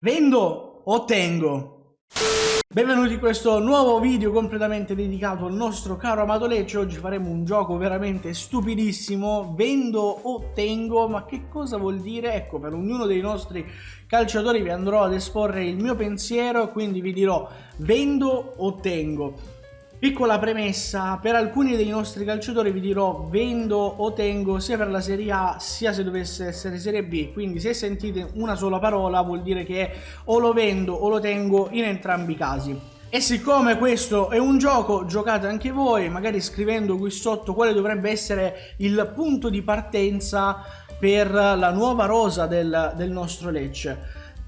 Vendo o tengo? Benvenuti in questo nuovo video completamente dedicato al nostro caro amato Lecce. Oggi faremo un gioco veramente stupidissimo, vendo o tengo. Ma che cosa vuol dire? Ecco, per ognuno dei nostri calciatori vi andrò ad esporre il mio pensiero e quindi vi dirò vendo o tengo. Piccola premessa, per alcuni dei nostri calciatori vi dirò vendo o tengo sia per la Serie A sia se dovesse essere Serie B, quindi se sentite una sola parola vuol dire che o lo vendo o lo tengo in entrambi i casi. E siccome questo è un gioco, giocate anche voi, magari scrivendo qui sotto quale dovrebbe essere il punto di partenza per la nuova rosa del nostro Lecce.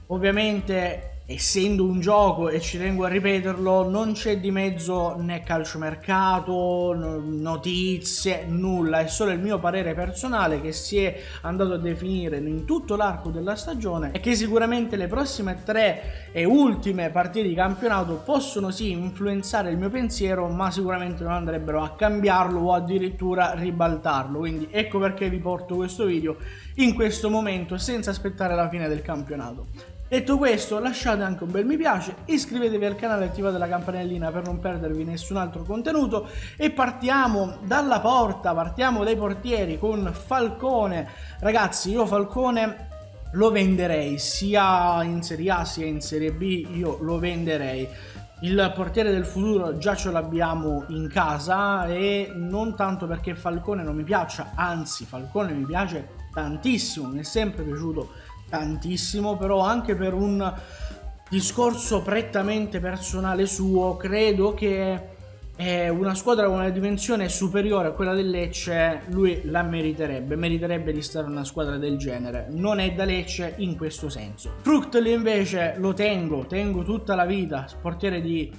Ovviamente, essendo un gioco, e ci tengo a ripeterlo, non c'è di mezzo né calciomercato, notizie, nulla, è solo il mio parere personale che si è andato a definire in tutto l'arco della stagione e che sicuramente le prossime 3 e ultime partite di campionato possono sì influenzare il mio pensiero, ma sicuramente non andrebbero a cambiarlo o addirittura ribaltarlo. Quindi ecco perché vi porto questo video in questo momento senza aspettare la fine del campionato. Detto questo, lasciate anche un bel mi piace, iscrivetevi al canale e attivate la campanellina per non perdervi nessun altro contenuto e partiamo dalla porta, partiamo dai portieri con Falcone. Ragazzi, io Falcone lo venderei sia in Serie A sia in Serie B, io lo venderei. Il portiere del futuro già ce l'abbiamo in casa e non tanto perché Falcone non mi piaccia, anzi Falcone mi piace tantissimo, mi è sempre piaciuto tantissimo, però anche per un discorso prettamente personale suo credo che una squadra con una dimensione superiore a quella del Lecce lui la meriterebbe di stare in una squadra del genere. Non è da Lecce in questo senso. Fruchtl invece lo tengo tutta la vita, portiere di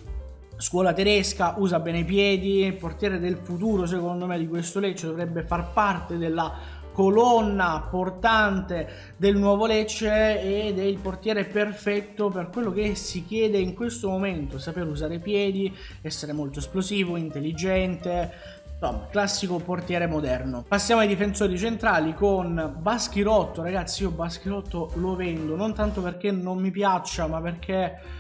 scuola tedesca, usa bene i piedi, portiere del futuro secondo me di questo Lecce, dovrebbe far parte della colonna portante del nuovo Lecce ed è il portiere perfetto per quello che si chiede in questo momento: saper usare i piedi, essere molto esplosivo, intelligente, insomma classico portiere moderno. Passiamo ai difensori centrali con Baschirotto. Ragazzi, io Baschirotto lo vendo, non tanto perché non mi piaccia, ma perché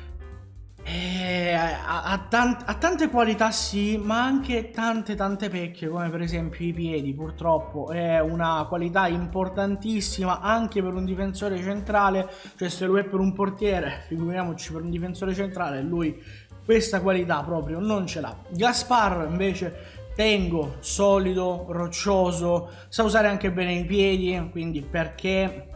ha tante qualità sì, ma anche tante pecche, come per esempio i piedi. Purtroppo è una qualità importantissima anche per un difensore centrale, cioè se lo è per un portiere, figuriamoci per un difensore centrale. Lui questa qualità proprio non ce l'ha. Gaspar invece tengo, solido, roccioso, sa usare anche bene i piedi, quindi perché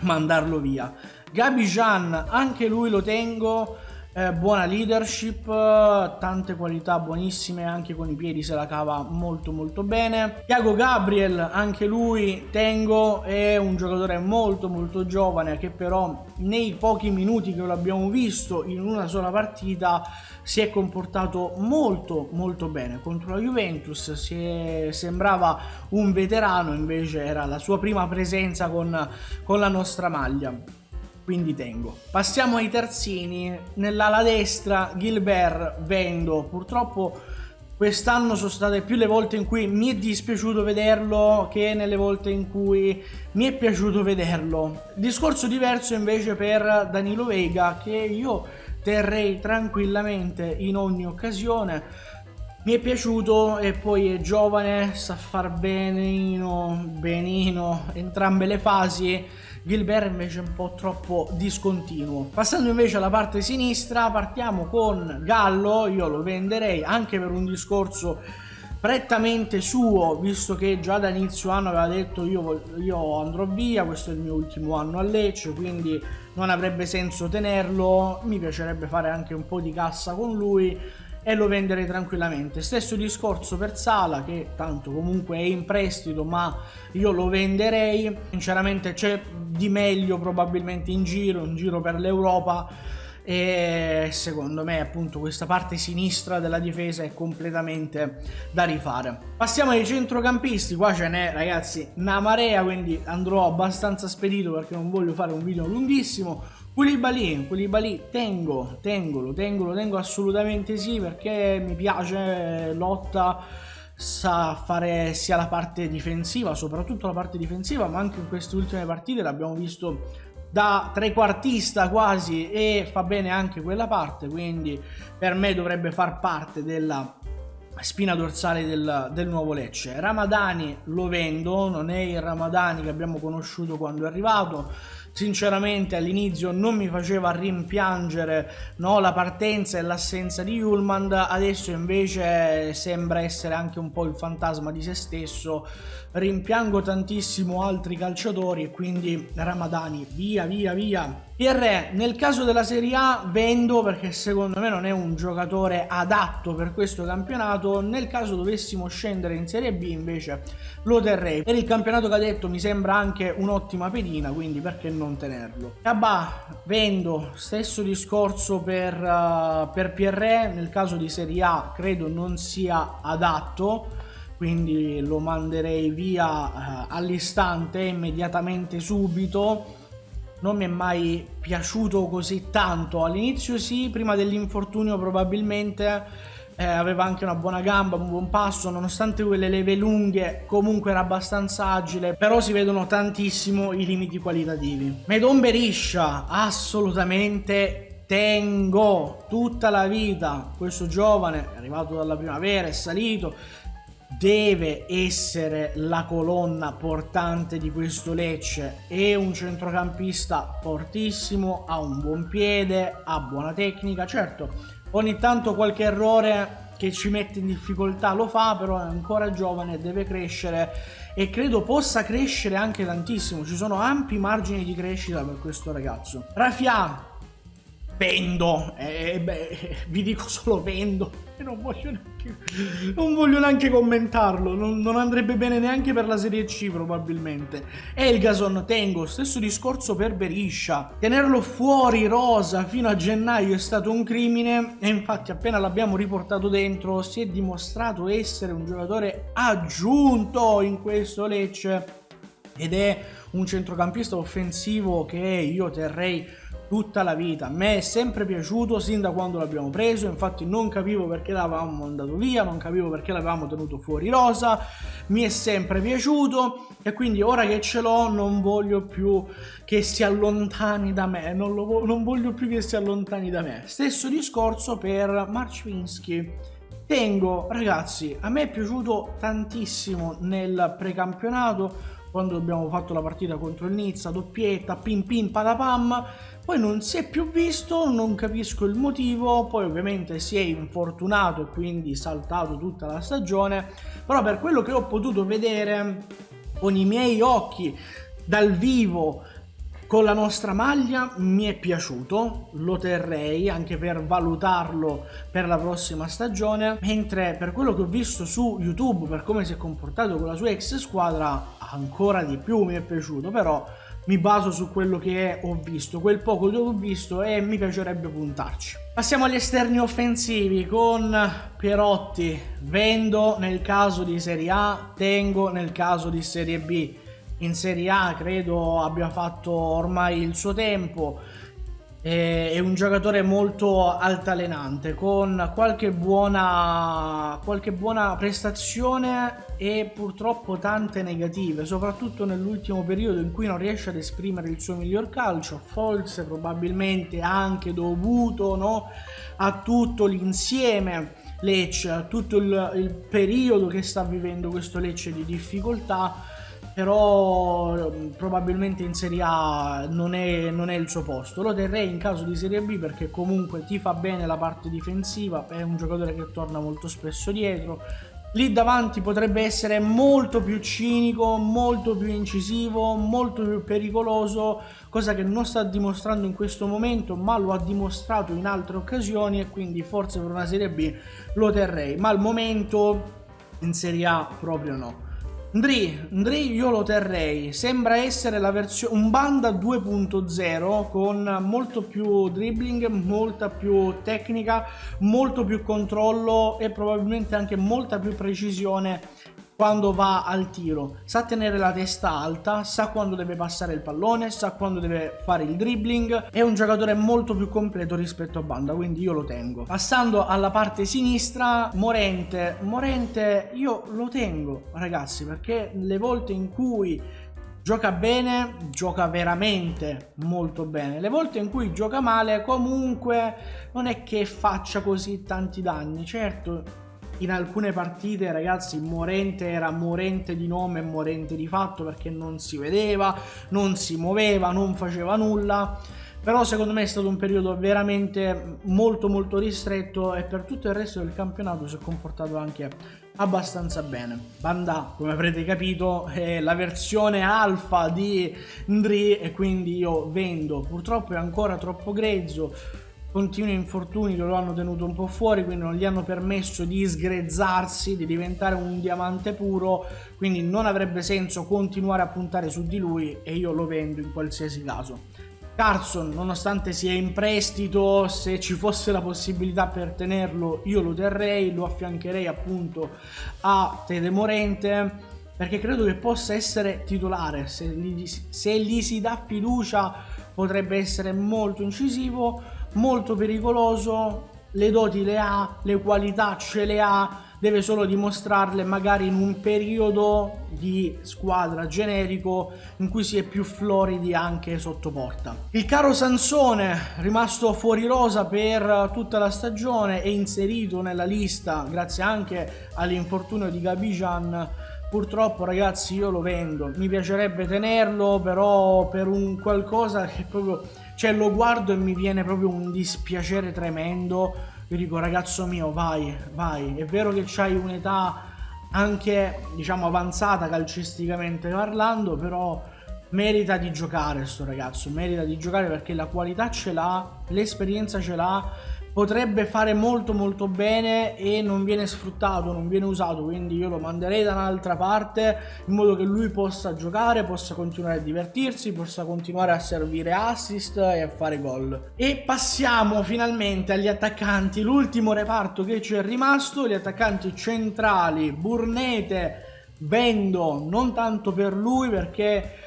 mandarlo via? Gabijan, anche lui lo tengo. Buona leadership, tante qualità buonissime, anche con i piedi se la cava molto bene. Thiago Gabriel, anche lui tengo, è un giocatore molto giovane che però nei pochi minuti che lo abbiamo visto in una sola partita si è comportato molto bene contro la Juventus. Sembrava un veterano, invece era la sua prima presenza con la nostra maglia, quindi tengo. Passiamo ai terzini. Nell'ala destra Gilbert vendo. Purtroppo quest'anno sono state più le volte in cui mi è dispiaciuto vederlo che nelle volte in cui mi è piaciuto vederlo. Discorso diverso invece per Danilo Veiga, che io terrei tranquillamente in ogni occasione. Mi è piaciuto e poi è giovane, sa far benino entrambe le fasi. Gilbert invece è un po' troppo discontinuo. Passando invece alla parte sinistra, partiamo con Gallo. Io lo venderei anche per un discorso prettamente suo, visto che già da inizio anno aveva detto io andrò via, questo è il mio ultimo anno a Lecce, quindi non avrebbe senso tenerlo. Mi piacerebbe fare anche un po' di cassa con lui e lo venderei tranquillamente. Stesso discorso per Sala, che tanto comunque è in prestito, ma io lo venderei. Sinceramente c'è di meglio probabilmente in giro per l'Europa e secondo me appunto questa parte sinistra della difesa è completamente da rifare. Passiamo ai centrocampisti. Qua ce n'è, ragazzi, una marea, quindi andrò abbastanza spedito perché non voglio fare un video lunghissimo. Koulibaly tengo assolutamente sì, perché mi piace, lotta, sa fare sia la parte difensiva, soprattutto la parte difensiva, ma anche in queste ultime partite l'abbiamo visto da trequartista quasi e fa bene anche quella parte, quindi per me dovrebbe far parte della spina dorsale del nuovo Lecce. Ramadani lo vendo, non è il Ramadani che abbiamo conosciuto quando è arrivato. Sinceramente all'inizio non mi faceva rimpiangere, no, la partenza e l'assenza di Hjulmand, adesso invece sembra essere anche un po' il fantasma di se stesso. Rimpiango tantissimo altri calciatori e quindi Ramadani via via via. Pierre nel caso della Serie A vendo perché secondo me non è un giocatore adatto per questo campionato. Nel caso dovessimo scendere in Serie B invece lo terrei. Per il campionato cadetto mi sembra anche un'ottima pedina, quindi perché non tenerlo. Cabà vendo, stesso discorso per Pierre, nel caso di Serie A credo non sia adatto, quindi lo manderei via all'istante, immediatamente, subito. Non mi è mai piaciuto così tanto, all'inizio sì, prima dell'infortunio probabilmente, aveva anche una buona gamba, un buon passo, nonostante quelle leve lunghe comunque era abbastanza agile, però si vedono tantissimo i limiti qualitativi. Medon Berisha assolutamente tengo tutta la vita, questo giovane è arrivato dalla primavera, è salito, deve essere la colonna portante di questo Lecce. È un centrocampista fortissimo, ha un buon piede, ha buona tecnica, certo ogni tanto qualche errore che ci mette in difficoltà lo fa, però è ancora giovane, deve crescere e credo possa crescere anche tantissimo, ci sono ampi margini di crescita per questo ragazzo. Rafia vendo, vi dico solo vendo e non voglio neanche commentarlo, non andrebbe bene neanche per la Serie C probabilmente. Elgason tengo, stesso discorso per Berisha, tenerlo fuori rosa fino a gennaio è stato un crimine e infatti appena l'abbiamo riportato dentro si è dimostrato essere un giocatore aggiunto in questo Lecce ed è un centrocampista offensivo che io terrei tutta la vita. A me è sempre piaciuto sin da quando l'abbiamo preso, infatti non capivo perché l'avevamo mandato via, non capivo perché l'avevamo tenuto fuori rosa, mi è sempre piaciuto e quindi ora che ce l'ho non voglio più che si allontani da me, non voglio più che si allontani da me. Stesso discorso per Marcinski. Tengo, ragazzi, a me è piaciuto tantissimo nel precampionato, quando abbiamo fatto la partita contro il Nizza, doppietta, pim pim padapam, poi non si è più visto, non capisco il motivo, poi ovviamente si è infortunato e quindi saltato tutta la stagione, però per quello che ho potuto vedere con i miei occhi dal vivo con la nostra maglia mi è piaciuto, lo terrei anche per valutarlo per la prossima stagione, mentre per quello che ho visto su YouTube, per come si è comportato con la sua ex squadra, ancora di più mi è piaciuto, però mi baso su quello che ho visto, quel poco che ho visto e mi piacerebbe puntarci. Passiamo agli esterni offensivi con Pierotti, vendo nel caso di Serie A, tengo nel caso di Serie B. In Serie A credo abbia fatto ormai il suo tempo, è un giocatore molto altalenante con qualche buona prestazione e purtroppo tante negative, soprattutto nell'ultimo periodo in cui non riesce ad esprimere il suo miglior calcio, forse probabilmente anche dovuto, no, a tutto l'insieme Lecce, a tutto il periodo che sta vivendo questo Lecce di difficoltà. Però probabilmente in Serie A non è il suo posto, lo terrei in caso di Serie B perché comunque ti fa bene la parte difensiva, è un giocatore che torna molto spesso dietro, lì davanti potrebbe essere molto più cinico, molto più incisivo, molto più pericoloso, cosa che non sta dimostrando in questo momento ma lo ha dimostrato in altre occasioni e quindi forse per una Serie B lo terrei, ma al momento in Serie A proprio no. Ndri io lo terrei, sembra essere la versione un Banda 2.0 con molto più dribbling, molta più tecnica, molto più controllo e probabilmente anche molta più precisione quando va al tiro, sa tenere la testa alta, sa quando deve passare il pallone, sa quando deve fare il dribbling, è un giocatore molto più completo rispetto a Banda, quindi io lo tengo. Passando alla parte sinistra, Morente io lo tengo, ragazzi, perché le volte in cui Gioca bene, gioca veramente molto bene. Le volte in cui gioca male comunque non è che faccia così tanti danni. Certo, in alcune partite, ragazzi, Morente era Morente di nome e Morente di fatto, perché non si vedeva, non si muoveva, non faceva nulla. Però secondo me è stato un periodo veramente molto molto ristretto e per tutto il resto del campionato si è comportato anche abbastanza bene. Banda, come avrete capito, è la versione alfa di Ndri e quindi io vendo. Purtroppo è ancora troppo grezzo, continui infortuni che lo hanno tenuto un po' fuori, quindi non gli hanno permesso di sgrezzarsi, di diventare un diamante puro, quindi non avrebbe senso continuare a puntare su di lui e io lo vendo in qualsiasi caso. Carson, nonostante sia in prestito, se ci fosse la possibilità per tenerlo io lo terrei, lo affiancherei appunto a Tede Morente, perché credo che possa essere titolare. Se gli si dà fiducia potrebbe essere molto incisivo, molto pericoloso, le doti le ha, le qualità ce le ha, deve solo dimostrarle magari in un periodo di squadra generico in cui si è più floridi anche sotto porta. Il caro Sansone, rimasto fuori rosa per tutta la stagione, è inserito nella lista grazie anche all'infortunio di Gabijan. Purtroppo, ragazzi, io lo vendo. Mi piacerebbe tenerlo, però per un qualcosa che proprio, cioè, lo guardo e mi viene proprio un dispiacere tremendo. Io dico, ragazzo mio, vai, è vero che c'hai un'età anche, diciamo, avanzata calcisticamente parlando, però merita di giocare sto ragazzo, merita di giocare perché la qualità ce l'ha, l'esperienza ce l'ha, potrebbe fare molto molto bene e non viene sfruttato, non viene usato, quindi io lo manderei da un'altra parte in modo che lui possa giocare, possa continuare a divertirsi, possa continuare a servire assist e a fare gol. E passiamo finalmente agli attaccanti, l'ultimo reparto che ci è rimasto, gli attaccanti centrali. Burnete vendo, non tanto per lui perché,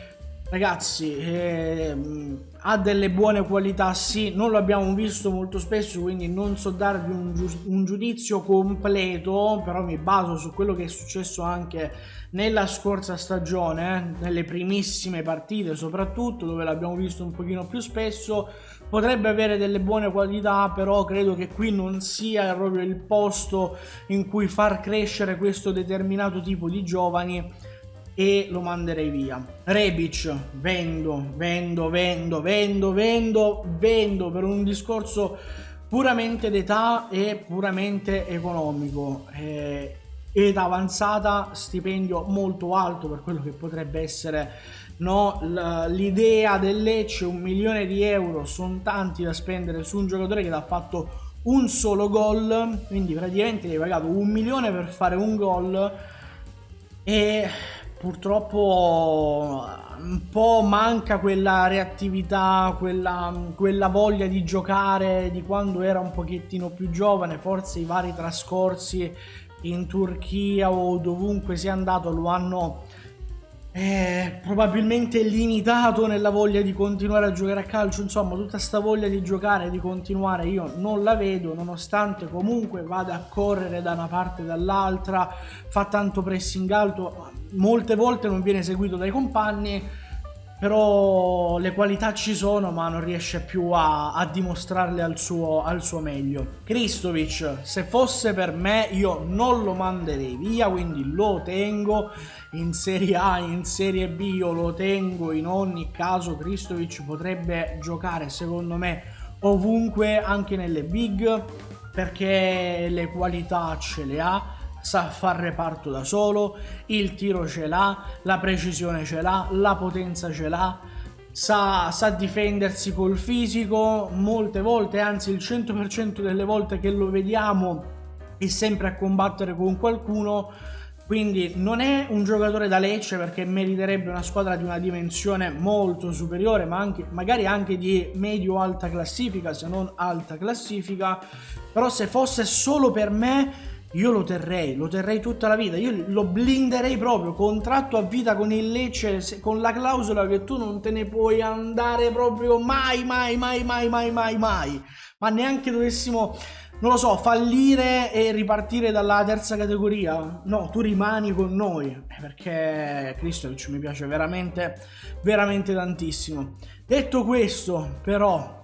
ragazzi, ha delle buone qualità, sì, non lo abbiamo visto molto spesso, quindi non so darvi un giudizio completo, però mi baso su quello che è successo anche nella scorsa stagione, nelle primissime partite soprattutto, dove l'abbiamo visto un pochino più spesso. Potrebbe avere delle buone qualità, però credo che qui non sia proprio il posto in cui far crescere questo determinato tipo di giovani e lo manderei via. Rebic vendo per un discorso puramente d'età e puramente economico. Età avanzata, stipendio molto alto per quello che potrebbe essere, no, l'idea del Lecce. 1 milione di euro sono tanti da spendere su un giocatore che ha fatto un solo gol, quindi praticamente gli hai pagato 1 milione per fare un gol e purtroppo un po' manca quella reattività, quella voglia di giocare di quando era un pochettino più giovane. Forse i vari trascorsi in Turchia o dovunque sia andato lo hanno probabilmente limitato nella voglia di continuare a giocare a calcio. Insomma, tutta sta voglia di giocare, di continuare, io non la vedo, nonostante comunque vada a correre da una parte e dall'altra, fa tanto pressing alto, molte volte non viene seguito dai compagni, però le qualità ci sono, ma non riesce più a dimostrarle al suo meglio. Kristovic, se fosse per me, io non lo manderei via, quindi lo tengo in Serie A, in Serie B, io lo tengo in ogni caso. Kristovic potrebbe giocare secondo me ovunque, anche nelle big, perché le qualità ce le ha, sa far reparto da solo, il tiro ce l'ha, la precisione ce l'ha, la potenza ce l'ha, sa difendersi col fisico, molte volte, anzi il 100% delle volte che lo vediamo è sempre a combattere con qualcuno. Quindi non è un giocatore da Lecce, perché meriterebbe una squadra di una dimensione molto superiore, ma anche, magari anche di medio-alta classifica, se non alta classifica. Però se fosse solo per me, io lo terrei tutta la vita, io lo blinderei proprio, contratto a vita con il Lecce, con la clausola che tu non te ne puoi andare proprio mai, ma neanche dovessimo, non lo so, fallire e ripartire dalla terza categoria, no, tu rimani con noi, perché Kristovic mi piace veramente tantissimo. Detto questo, però,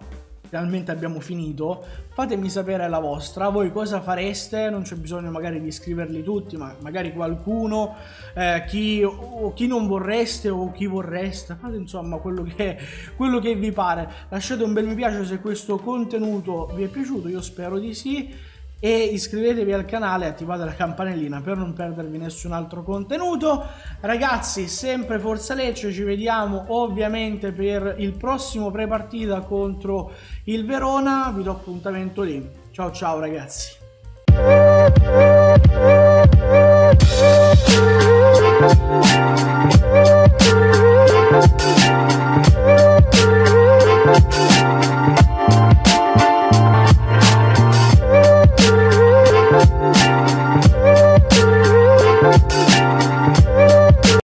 finalmente abbiamo finito, fatemi sapere la vostra, voi cosa fareste, non c'è bisogno magari di scriverli tutti, ma magari qualcuno, chi non vorreste o chi vorreste, fate insomma quello che vi pare, lasciate un bel mi piace se questo contenuto vi è piaciuto, io spero di sì, e iscrivetevi al canale e attivate la campanellina per non perdervi nessun altro contenuto. Ragazzi, sempre Forza Lecce, ci vediamo ovviamente per il prossimo pre-partita contro il Verona, vi do appuntamento lì. Ciao ciao ragazzi.